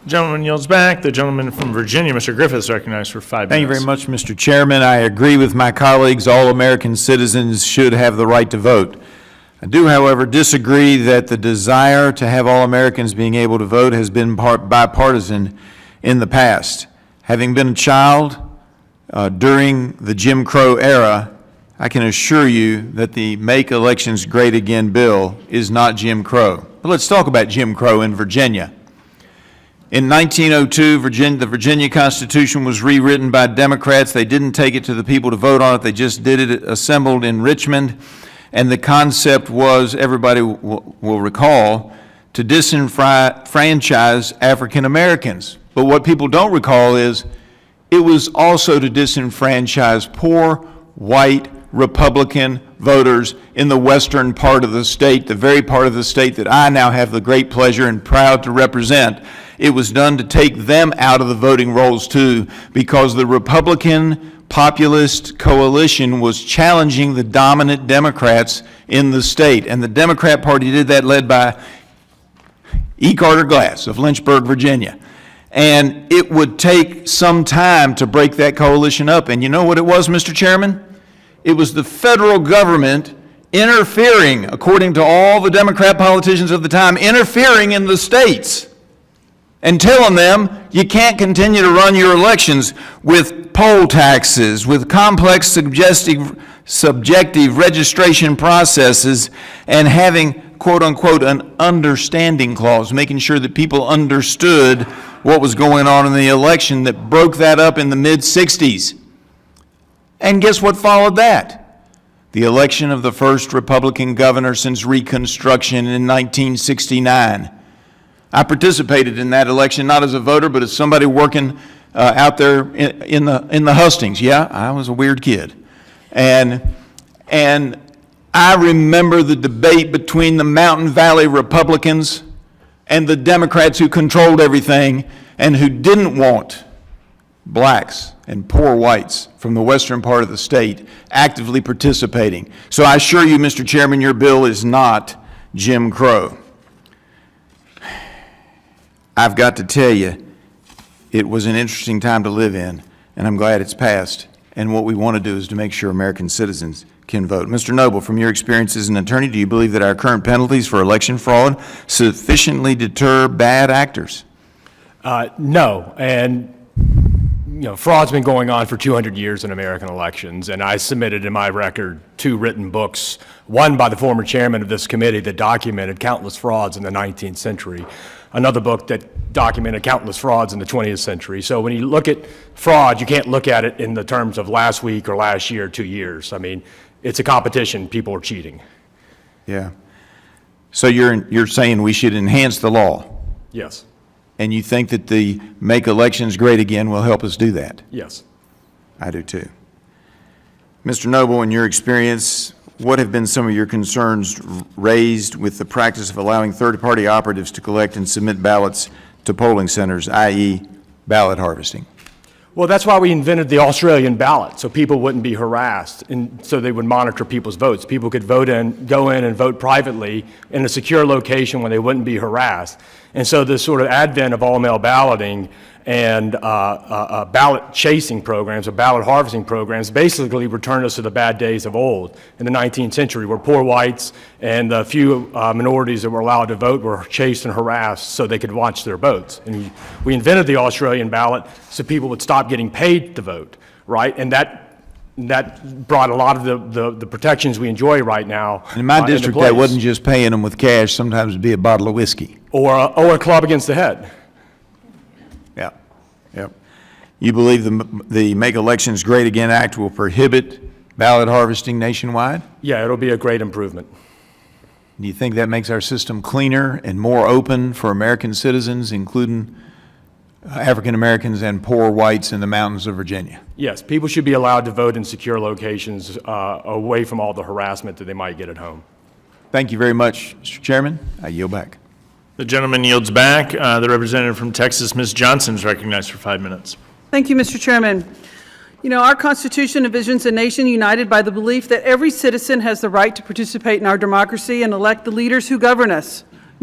Gentleman yields back. The gentleman from Virginia, Mr. Griffith, is recognized for 5 minutes. Thank you very much, Mr. Chairman. I agree with my colleagues. All American citizens should have the right to vote. I do, however, disagree that the desire to have all Americans being able to vote has been bipartisan in the past. Having been a child during the Jim Crow era, I can assure you that the Make Elections Great Again bill is not Jim Crow. But let's talk about Jim Crow in Virginia. In 1902, the Virginia Constitution was rewritten by Democrats. They didn't take it to the people to vote on it. They just did it assembled in Richmond. And the concept was, everybody will recall, to disenfranchise African Americans. But what people don't recall is it was also to disenfranchise poor, white, Republican voters in the western part of the state, the very part of the state that I now have the great pleasure and proud to represent. It was done to take them out of the voting rolls too, because the Republican populist coalition was challenging the dominant Democrats in the state. And the Democrat Party did that, led by E. Carter Glass of Lynchburg, Virginia. And it would take some time to break that coalition up. And you know what it was, Mr. Chairman? It was the federal government interfering, according to all the Democrat politicians of the time, interfering in the states and telling them you can't continue to run your elections with poll taxes, with complex subjective registration processes, and having, quote unquote, an understanding clause, making sure that people understood what was going on in the election, that broke that up in the mid-60s. And guess what followed that? The election of the first Republican governor since Reconstruction in 1969. I participated in that election, not as a voter, but as somebody working out there in the hustings. Yeah, I was a weird kid. And I remember the debate between the Mountain Valley Republicans and the Democrats who controlled everything and who didn't want blacks and poor whites from the western part of the state actively participating. So I assure you, Mr. Chairman, your bill is not Jim Crow. I've got to tell you, it was an interesting time to live in, and I'm glad it's passed. And what we want to do is to make sure American citizens can vote. Mr. Noble, from your experience as an attorney, do you believe that our current penalties for election fraud sufficiently deter bad actors? No, and fraud's been going on for 200 years in American elections, and I submitted in my record 2 written books, one by the former chairman of this committee that documented countless frauds in the 19th century, another book that documented countless frauds in the 20th century. So when you look at fraud, you can't look at it in the terms of last week or last year or 2 years. I mean, it's a competition. People are cheating. Yeah. So you're saying we should enhance the law? Yes. And you think that the Make Elections Great Again will help us do that? Yes. I do too. Mr. Noble, in your experience, what have been some of your concerns raised with the practice of allowing third-party operatives to collect and submit ballots to polling centers, i.e. ballot harvesting? Well, that's why we invented the Australian ballot, so people wouldn't be harassed, and so they would monitor people's votes. People could go in and vote privately in a secure location where they wouldn't be harassed. And so this sort of advent of all-mail balloting and ballot chasing programs or ballot harvesting programs basically returned us to the bad days of old in the 19th century, where poor whites and the few minorities that were allowed to vote were chased and harassed so they could watch their votes. And we invented the Australian ballot so people would stop getting paid to vote, right? And that brought a lot of the protections we enjoy right now. In my district, that wasn't just paying them with cash. Sometimes it'd be a bottle of whiskey. Or a club against the head. Yeah. Yep. You believe the Make Elections Great Again Act will prohibit ballot harvesting nationwide? Yeah, it'll be a great improvement. Do you think that makes our system cleaner and more open for American citizens, including African Americans and poor whites in the mountains of Virginia? Yes, people should be allowed to vote in secure locations away from all the harassment that they might get at home. Thank you very much, Mr. Chairman. I yield back. The gentleman yields back. The representative from Texas, Ms. Johnson, is recognized for 5 minutes. Thank you, Mr. Chairman. You know, our Constitution envisions a nation united by the belief that every citizen has the right to participate in our democracy and elect the leaders who govern us.